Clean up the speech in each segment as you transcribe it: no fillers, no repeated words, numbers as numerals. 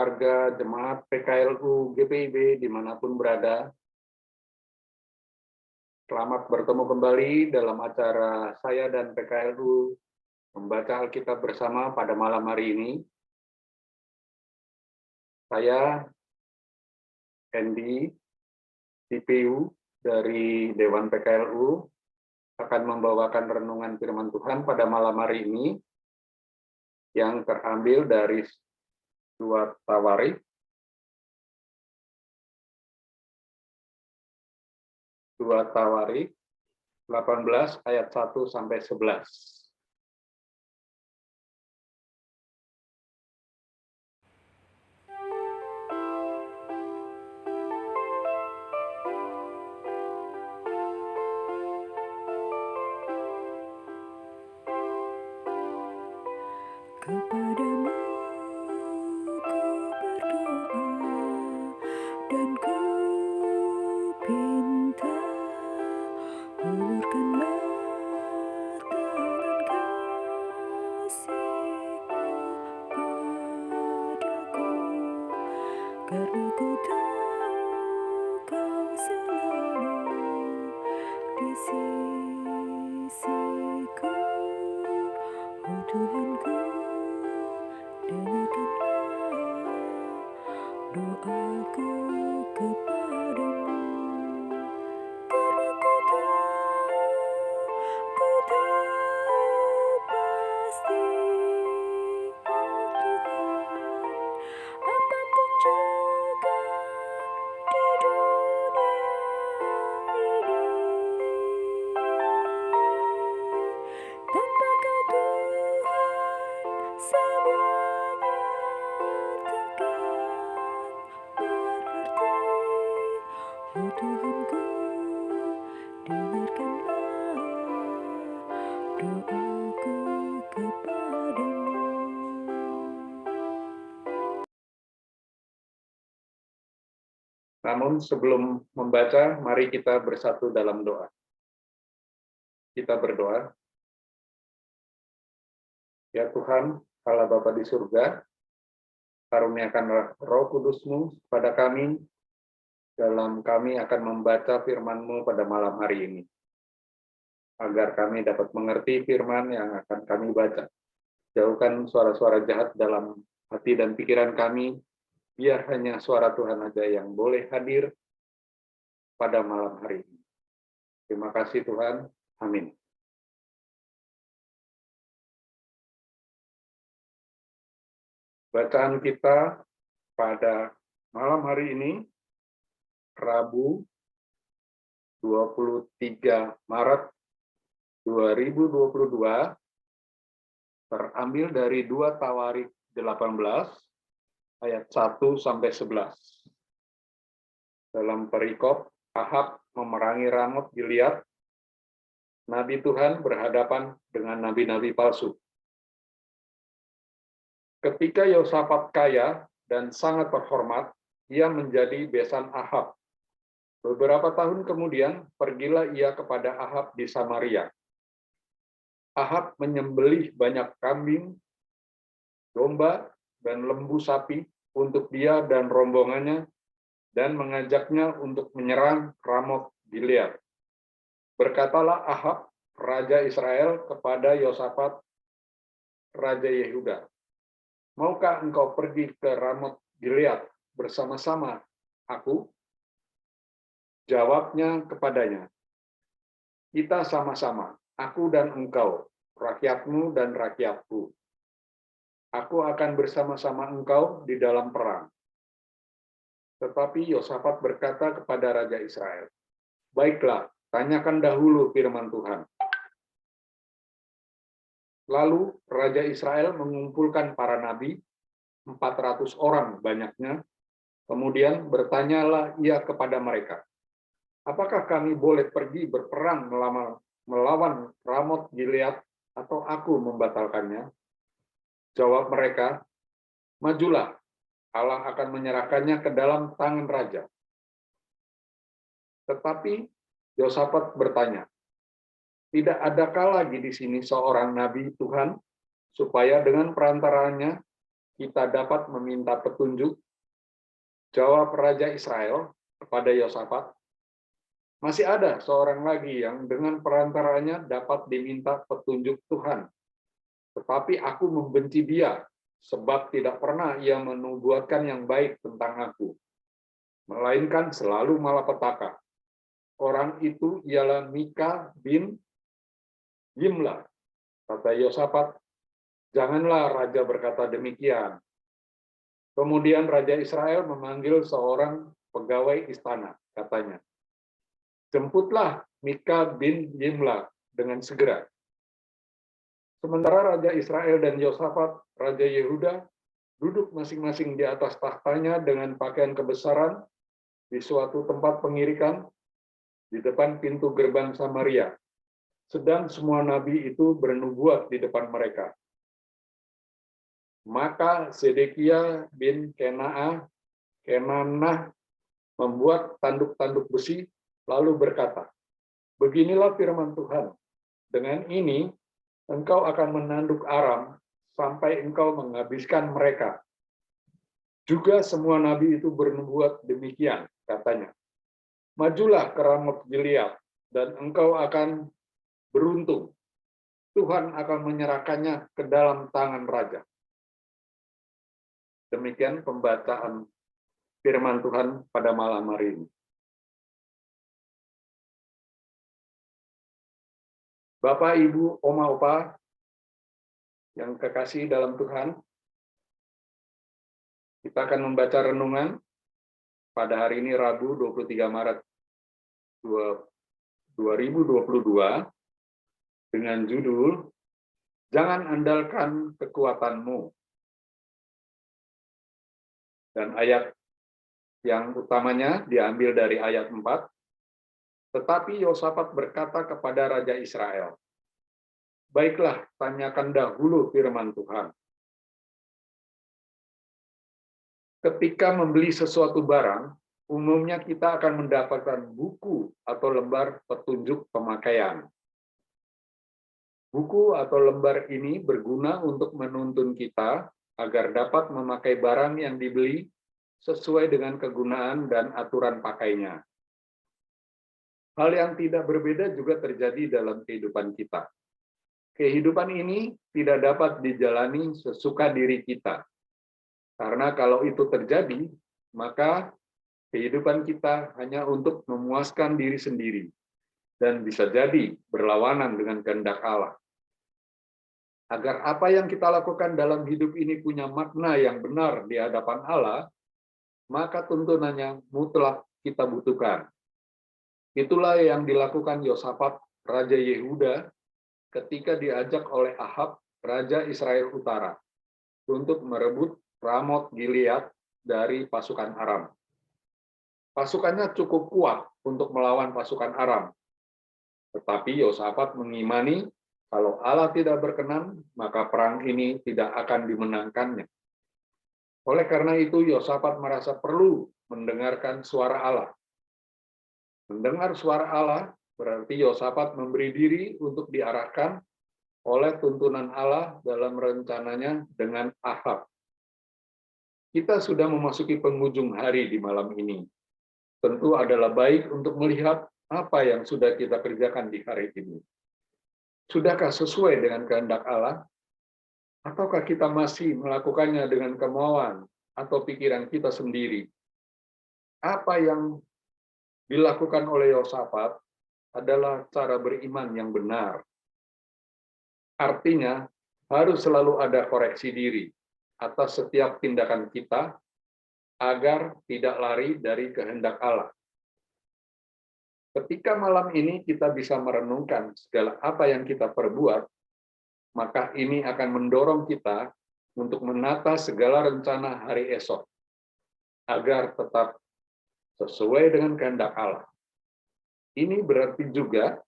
keluarga, jemaat PKLU, GPIB, dimanapun berada. Selamat bertemu kembali dalam acara saya dan PKLU membaca Alkitab bersama pada malam hari ini. Saya, Andy, CPU dari Dewan PKLU, akan membawakan renungan firman Tuhan pada malam hari ini yang terambil dari 2 Tawarik 18 ayat 1 sampai 11. Kepadamu ku berdoa dan ku pinta, ulurkanlah tangan kasih-Mu padaku, karena ku tahu Kau selalu di sisiku. Oh Tuhanku, dengarkanlah doaku kepadamu, karena ku tahu pasti, oh Tuhan, apapun juga di dunia ini, tanpa Kau Tuhan, semuanya takkan berarti. Oh Tuhanku, dengarkanlah doaku kepadamu. Namun sebelum membaca, mari kita bersatu dalam doa. Kita berdoa. Ya Tuhan, Allah Bapa di surga, karuniakanlah Roh Kudus-Mu pada kami, dalam kami akan membaca firman-Mu pada malam hari ini, agar kami dapat mengerti firman yang akan kami baca. Jauhkan suara-suara jahat dalam hati dan pikiran kami, biar hanya suara Tuhan aja yang boleh hadir pada malam hari ini. Terima kasih Tuhan. Amin. Bacaan kita pada malam hari ini, Rabu 23 Maret 2022, terambil dari 2 Tawarik 18 ayat 1 sampai 11. Dalam perikop, Ahab memerangi Ramot Gilead, Nabi Tuhan berhadapan dengan nabi-nabi palsu. Ketika Yosafat kaya dan sangat terhormat, ia menjadi besan Ahab. Beberapa tahun kemudian, pergilah ia kepada Ahab di Samaria. Ahab menyembelih banyak kambing, domba, dan lembu sapi untuk dia dan rombongannya, dan mengajaknya untuk menyerang Ramot Gilead. Berkatalah Ahab, Raja Israel, kepada Yosafat, Raja Yehuda, "Maukah engkau pergi ke Ramot Gilead bersama-sama aku?" Jawabnya kepadanya, "Kita sama-sama, aku dan engkau, rakyatmu dan rakyatku. Aku akan bersama-sama engkau di dalam perang." Tetapi Yosafat berkata kepada Raja Israel, "Baiklah, tanyakan dahulu firman Tuhan." Lalu Raja Israel mengumpulkan para nabi, 400 orang banyaknya, kemudian bertanyalah ia kepada mereka, "Apakah kami boleh pergi berperang melawan Ramot Gilead atau aku membatalkannya?" Jawab mereka, "Majulah, Allah akan menyerahkannya ke dalam tangan raja." Tetapi Yosafat bertanya, "Tidak adakah lagi di sini seorang nabi Tuhan, supaya dengan perantaranya kita dapat meminta petunjuk? Jawab Raja Israel kepada Yosafat, masih ada seorang lagi yang dengan perantaranya dapat diminta petunjuk Tuhan. Tetapi aku membenci dia, sebab tidak pernah ia menubuatkan yang baik tentang aku, melainkan selalu malapetaka. Orang itu ialah Mika bin Yimla. Kata Yosafat, janganlah raja berkata demikian. Kemudian Raja Israel memanggil seorang pegawai istana, katanya, jemputlah Mika bin Yimla dengan segera. Sementara Raja Israel dan Yosafat, Raja Yehuda, duduk masing-masing di atas tahtanya dengan pakaian kebesaran di suatu tempat pengirikan di depan pintu gerbang Samaria. Sedang semua nabi itu bernubuat di depan mereka. Maka Sedekia bin Kenanah membuat tanduk-tanduk besi, lalu berkata, beginilah firman Tuhan, dengan ini engkau akan menanduk Aram sampai engkau menghabiskan mereka. Juga semua nabi itu bernubuat demikian, katanya. Majulah ke Ramot Gilead, dan engkau akan beruntung. Tuhan akan menyerahkannya ke dalam tangan raja. Demikian pembacaan firman Tuhan pada malam hari ini. Bapak, Ibu, Oma, Opa, yang kekasih dalam Tuhan, kita akan membaca renungan pada hari ini Rabu 23 Maret 2022 dengan judul Jangan Andalkan Kekuatanmu. Dan ayat yang utamanya diambil dari ayat 4. Tetapi Yosafat berkata kepada Raja Israel, baiklah, tanyakan dahulu firman Tuhan. Ketika membeli sesuatu barang, umumnya kita akan mendapatkan buku atau lembar petunjuk pemakaian. Buku atau lembar ini berguna untuk menuntun kita agar dapat memakai barang yang dibeli sesuai dengan kegunaan dan aturan pakainya. Hal yang tidak berbeda juga terjadi dalam kehidupan kita. Kehidupan ini tidak dapat dijalani sesuka diri kita. Karena kalau itu terjadi, maka kehidupan kita hanya untuk memuaskan diri sendiri dan bisa jadi berlawanan dengan kehendak Allah. Agar apa yang kita lakukan dalam hidup ini punya makna yang benar di hadapan Allah, maka tuntunannya mutlak kita butuhkan. Itulah yang dilakukan Yosafat, Raja Yehuda, ketika diajak oleh Ahab, Raja Israel Utara, untuk merebut Ramot Gilead dari pasukan Aram. Pasukannya cukup kuat untuk melawan pasukan Aram. Tetapi Yosafat mengimani kalau Allah tidak berkenan, maka perang ini tidak akan dimenangkannya. Oleh karena itu, Yosafat merasa perlu mendengarkan suara Allah. Mendengar suara Allah berarti Yosafat memberi diri untuk diarahkan oleh tuntunan Allah dalam rencananya dengan Ahab. Kita sudah memasuki penghujung hari di malam ini. Tentu adalah baik untuk melihat apa yang sudah kita kerjakan di hari ini. Sudahkah sesuai dengan kehendak Allah? Ataukah kita masih melakukannya dengan kemauan atau pikiran kita sendiri? Apa yang dilakukan oleh Yosafat adalah cara beriman yang benar. Artinya, harus selalu ada koreksi diri atas setiap tindakan kita agar tidak lari dari kehendak Allah. Ketika malam ini kita bisa merenungkan segala apa yang kita perbuat, maka ini akan mendorong kita untuk menata segala rencana hari esok, agar tetap sesuai dengan kehendak Allah. Ini berarti juga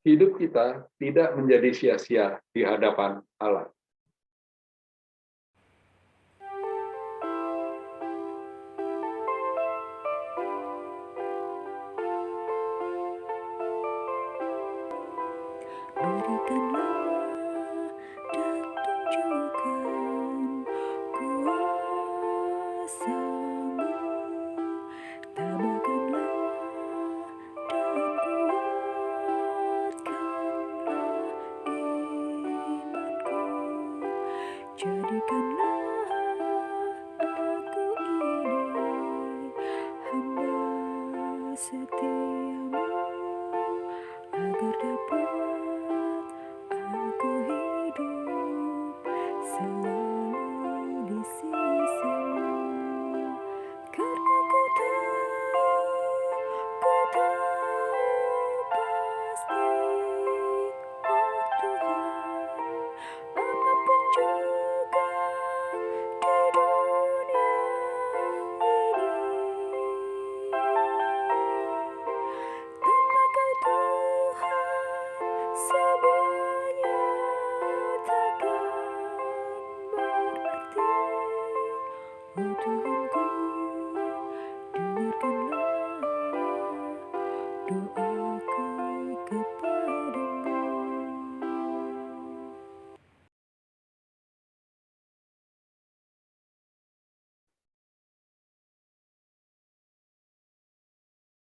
hidup kita tidak menjadi sia-sia di hadapan Allah. Berikanlah dan tunjukkan kuasa setiamu agar dapat aku hidup selalu di sisimu. Karena ku tahu pasti, oh Tuhan, apapun juga di dunia ini, tanpa Kau Tuhan, semuanya takkan berarti. Oh Tuhanku, dengarkanlah doaku kepadamu.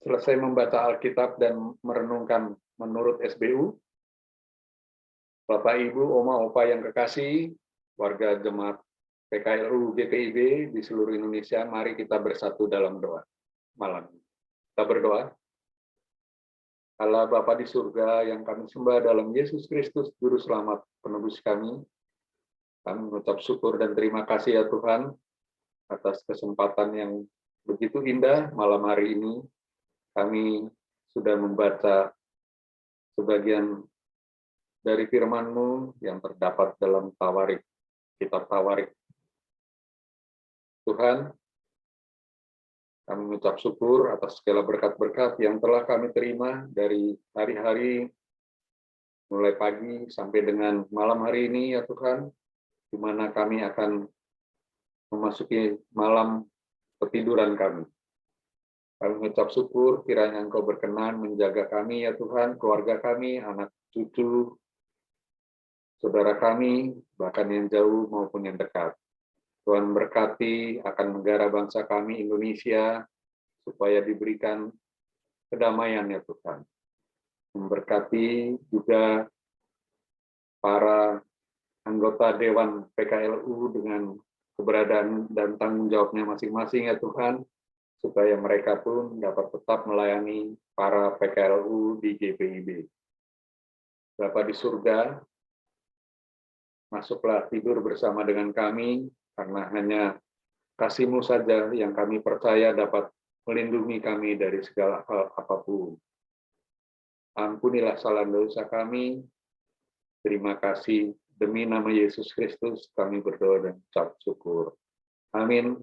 Selesai membaca Alkitab dan merenungkan menurut SBU, Bapak, Ibu, Oma, Opa yang kekasih, warga jemaat PKLU GPIB di seluruh Indonesia, mari kita bersatu dalam doa malam. Kita berdoa. Allah Bapa di surga yang kami sembah dalam Yesus Kristus, Juru Selamat penebus kami mengucap syukur dan terima kasih ya Tuhan atas kesempatan yang begitu indah malam hari ini. Kami sudah membaca sebagian dari firman-Mu yang terdapat dalam Tawarik, kitab Tawarik. Tuhan, kami mengucap syukur atas segala berkat-berkat yang telah kami terima dari hari-hari mulai pagi sampai dengan malam hari ini ya Tuhan, di mana kami akan memasuki malam ketiduran kami. Kami mengucap syukur kiranya Engkau berkenan menjaga kami ya Tuhan, keluarga kami, anak cucu, saudara kami, bahkan yang jauh maupun yang dekat. Tuhan berkati akan negara bangsa kami Indonesia, supaya diberikan kedamaian ya Tuhan. Memberkati juga para anggota Dewan PKLU dengan keberadaan dan tanggung jawabnya masing-masing ya Tuhan, supaya mereka pun dapat tetap melayani para PKLU di GPIB. Bapa di surga, masuklah tidur bersama dengan kami, karena hanya kasih-Mu saja yang kami percaya dapat melindungi kami dari segala hal apapun. Ampunilah salah dosa kami. Terima kasih. Demi nama Yesus Kristus kami berdoa dan ucap syukur. Amin.